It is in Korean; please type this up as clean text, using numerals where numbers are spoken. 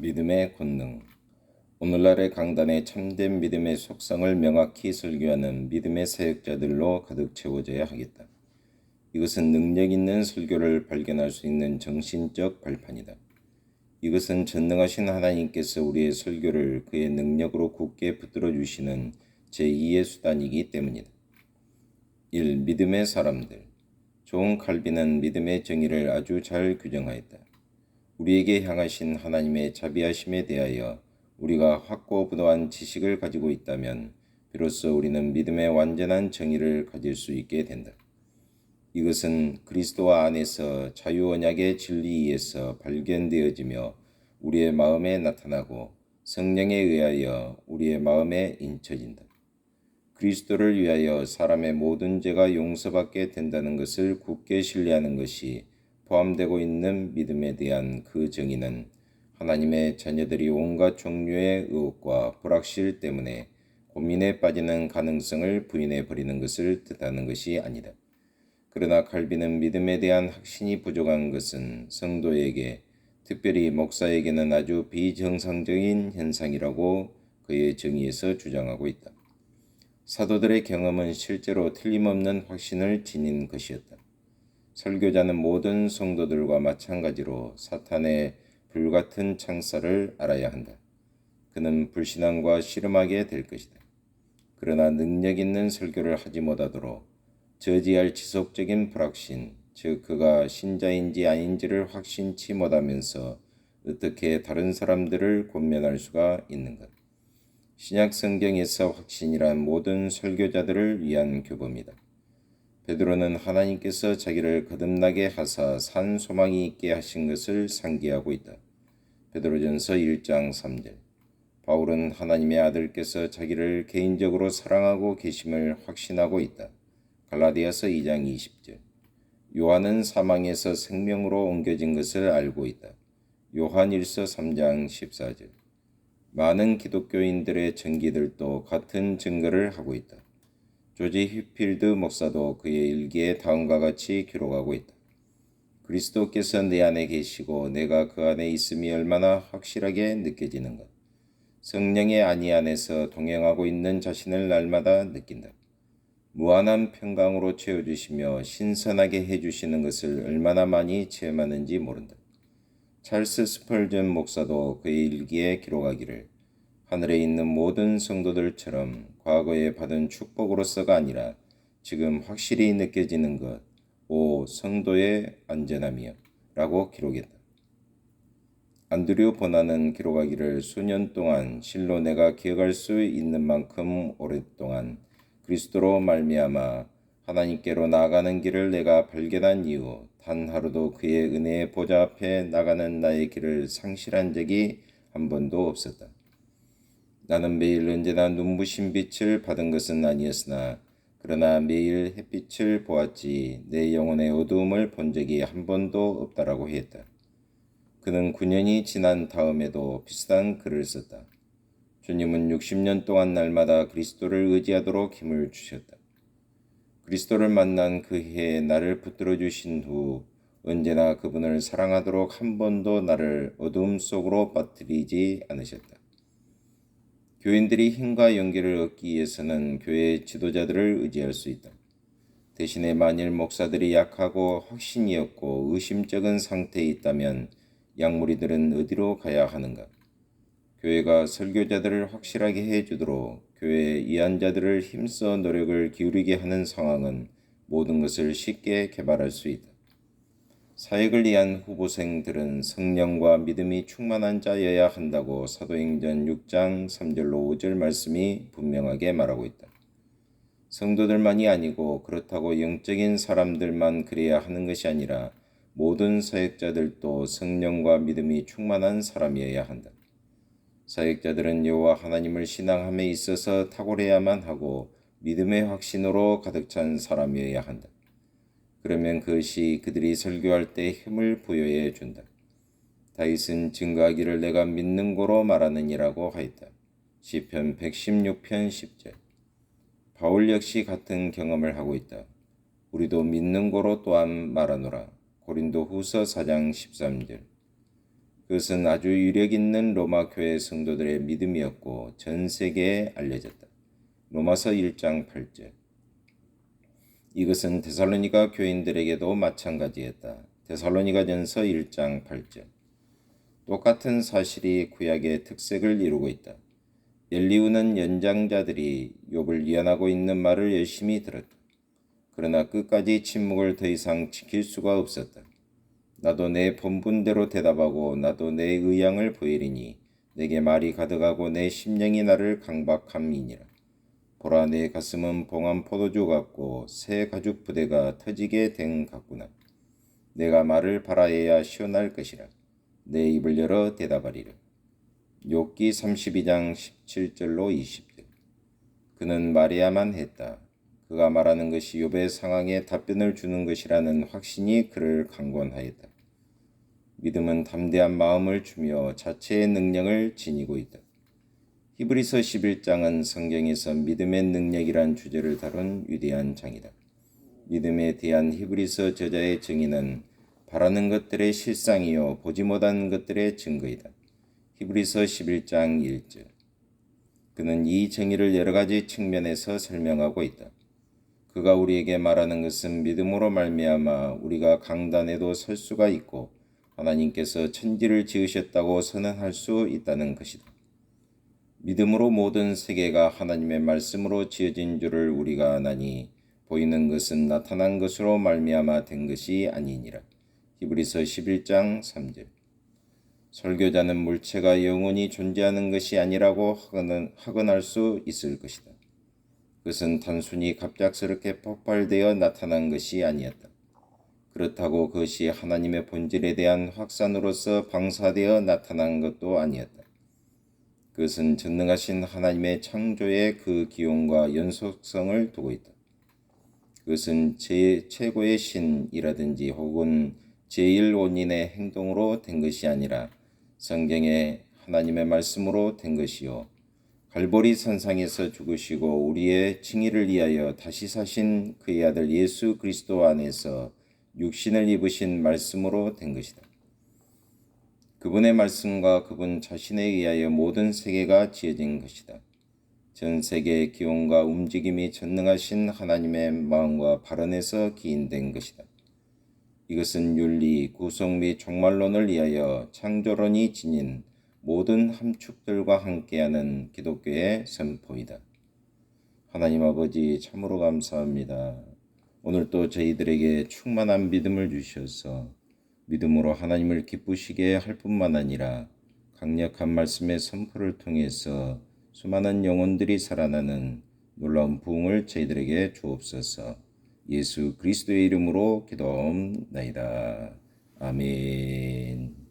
믿음의 권능. 오늘날의 강단에 참된 믿음의 속성을 명확히 설교하는 믿음의 사역자들로 가득 채워져야 하겠다. 이것은 능력 있는 설교를 발견할 수 있는 정신적 발판이다. 이것은 전능하신 하나님께서 우리의 설교를 그의 능력으로 굳게 붙들어 주시는 제2의 수단이기 때문이다. 1. 믿음의 사람들. 존 칼빈은 믿음의 정의를 아주 잘 규정하였다. 우리에게 향하신 하나님의 자비하심에 대하여 우리가 확고부도한 지식을 가지고 있다면 비로소 우리는 믿음의 완전한 정의를 가질 수 있게 된다. 이것은 그리스도와 안에서 자유언약의 진리에서 발견되어지며 우리의 마음에 나타나고 성령에 의하여 우리의 마음에 인쳐진다. 그리스도를 위하여 사람의 모든 죄가 용서받게 된다는 것을 굳게 신뢰하는 것이 포함되고 있는 믿음에 대한 그 정의는 하나님의 자녀들이 온갖 종류의 의혹과 불확실 때문에 고민에 빠지는 가능성을 부인해 버리는 것을 뜻하는 것이 아니다. 그러나 칼빈은 믿음에 대한 확신이 부족한 것은 성도에게, 특별히 목사에게는 아주 비정상적인 현상이라고 그의 정의에서 주장하고 있다. 사도들의 경험은 실제로 틀림없는 확신을 지닌 것이었다. 설교자는 모든 성도들과 마찬가지로 사탄의 불같은 창살을 알아야 한다. 그는 불신앙과 씨름하게 될 것이다. 그러나 능력 있는 설교를 하지 못하도록 저지할 지속적인 불확신, 즉 그가 신자인지 아닌지를 확신치 못하면서 어떻게 다른 사람들을 권면할 수가 있는가? 신약 성경에서 확신이란 모든 설교자들을 위한 교범이다. 베드로는 하나님께서 자기를 거듭나게 하사 산 소망이 있게 하신 것을 상기하고 있다. 베드로전서 1장 3절. 바울은 하나님의 아들께서 자기를 개인적으로 사랑하고 계심을 확신하고 있다. 갈라디아서 2장 20절. 요한은 사망에서 생명으로 옮겨진 것을 알고 있다. 요한 1서 3장 14절. 많은 기독교인들의 전기들도 같은 증거를 하고 있다. 조지 휘필드 목사도 그의 일기에 다음과 같이 기록하고 있다. 그리스도께서 내 안에 계시고 내가 그 안에 있음이 얼마나 확실하게 느껴지는가. 성령의 안위 안에서 동행하고 있는 자신을 날마다 느낀다. 무한한 평강으로 채워주시며 신선하게 해주시는 것을 얼마나 많이 체험하는지 모른다. 찰스 스펄전 목사도 그의 일기에 기록하기를 하늘에 있는 모든 성도들처럼 과거에 받은 축복으로서가 아니라 지금 확실히 느껴지는 것, 오 성도의 안전함이여 라고 기록했다. 안드류 보나는 기록하기를 수년 동안 실로 내가 기억할 수 있는 만큼 오랫동안 그리스도로 말미암아 하나님께로 나아가는 길을 내가 발견한 이후 단 하루도 그의 은혜의 보좌 앞에 나가는 나의 길을 상실한 적이 한 번도 없었다. 나는 매일 언제나 눈부신 빛을 받은 것은 아니었으나 그러나 매일 햇빛을 보았지 내 영혼의 어두움을 본 적이 한 번도 없다라고 했다. 그는 9년이 지난 다음에도 비슷한 글을 썼다. 주님은 60년 동안 날마다 그리스도를 의지하도록 힘을 주셨다. 그리스도를 만난 그 해에 나를 붙들어 주신 후 언제나 그분을 사랑하도록 한 번도 나를 어두움 속으로 빠뜨리지 않으셨다. 교인들이 힘과 용기를 얻기 위해서는 교회의 지도자들을 의지할 수 있다. 대신에 만일 목사들이 약하고 확신이 없고 의심적인 상태에 있다면 양무리들은 어디로 가야 하는가? 교회가 설교자들을 확실하게 해주도록 교회의 이한자들을 힘써 노력을 기울이게 하는 상황은 모든 것을 쉽게 개발할 수 있다. 사역을 위한 후보생들은 성령과 믿음이 충만한 자여야 한다고 사도행전 6장 3절로 5절 말씀이 분명하게 말하고 있다. 성도들만이 아니고 그렇다고 영적인 사람들만 그래야 하는 것이 아니라 모든 사역자들도 성령과 믿음이 충만한 사람이어야 한다. 사역자들은 여호와 하나님을 신앙함에 있어서 탁월해야만 하고 믿음의 확신으로 가득 찬 사람이어야 한다. 그러면 그것이 그들이 설교할 때 힘을 부여해 준다. 다윗은 증거하기를 내가 믿는 고로 말하느니라고 하였다. 시편 116편 10절. 바울 역시 같은 경험을 하고 있다. 우리도 믿는 고로 또한 말하노라. 고린도 후서 4장 13절. 그것은 아주 위력 있는 로마 교회 성도들의 믿음이었고 전 세계에 알려졌다. 로마서 1장 8절. 이것은 데살로니가 교인들에게도 마찬가지였다. 데살로니가전서 1장 8절. 똑같은 사실이 구약의 특색을 이루고 있다. 엘리후는 연장자들이 욥을 위안하고 있는 말을 열심히 들었다. 그러나 끝까지 침묵을 더 이상 지킬 수가 없었다. 나도 내 본분대로 대답하고 나도 내 의향을 보이리니 내게 말이 가득하고 내 심령이 나를 강박함이니라. 보라, 내 가슴은 봉한 포도주 같고 새 가죽 부대가 터지게 된 같구나. 내가 말을 바라해야 시원할 것이라. 내 입을 열어 대답하리라. 욥기 32장 17절로 20절. 그는 말해야만 했다. 그가 말하는 것이 욥의 상황에 답변을 주는 것이라는 확신이 그를 강권하였다. 믿음은 담대한 마음을 주며 자체의 능력을 지니고 있다. 히브리서 11장은 성경에서 믿음의 능력이란 주제를 다룬 위대한 장이다. 믿음에 대한 히브리서 저자의 정의는 바라는 것들의 실상이요 보지 못한 것들의 증거이다. 히브리서 11장 1절. 그는 이 정의를 여러 가지 측면에서 설명하고 있다. 그가 우리에게 말하는 것은 믿음으로 말미암아 우리가 강단에도 설 수가 있고 하나님께서 천지를 지으셨다고 선언할 수 있다는 것이다. 믿음으로 모든 세계가 하나님의 말씀으로 지어진 줄을 우리가 아나니 보이는 것은 나타난 것으로 말미암아 된 것이 아니니라. 히브리서 11장 3절. 설교자는 물체가 영원히 존재하는 것이 아니라고 학언할 수 있을 것이다. 그것은 단순히 갑작스럽게 폭발되어 나타난 것이 아니었다. 그렇다고 그것이 하나님의 본질에 대한 확산으로서 방사되어 나타난 것도 아니었다. 그것은 전능하신 하나님의 창조의 그 기용과 연속성을 두고 있다. 그것은 최고의 신이라든지 혹은 제1원인의 행동으로 된 것이 아니라 성경의 하나님의 말씀으로 된 것이요 갈보리 산상에서 죽으시고 우리의 칭의를 위하여 다시 사신 그의 아들 예수 그리스도 안에서 육신을 입으신 말씀으로 된 것이다. 그분의 말씀과 그분 자신에 의하여 모든 세계가 지어진 것이다. 전 세계의 기온과 움직임이 전능하신 하나님의 마음과 발언에서 기인된 것이다. 이것은 윤리, 구속 및 종말론을 위하여 창조론이 지닌 모든 함축들과 함께하는 기독교의 선포이다. 하나님 아버지 참으로 감사합니다. 오늘도 저희들에게 충만한 믿음을 주셔서 믿음으로 하나님을 기쁘시게 할 뿐만 아니라 강력한 말씀의 선포를 통해서 수많은 영혼들이 살아나는 놀라운 부흥을 저희들에게 주옵소서. 예수 그리스도의 이름으로 기도하옵나이다. 아멘.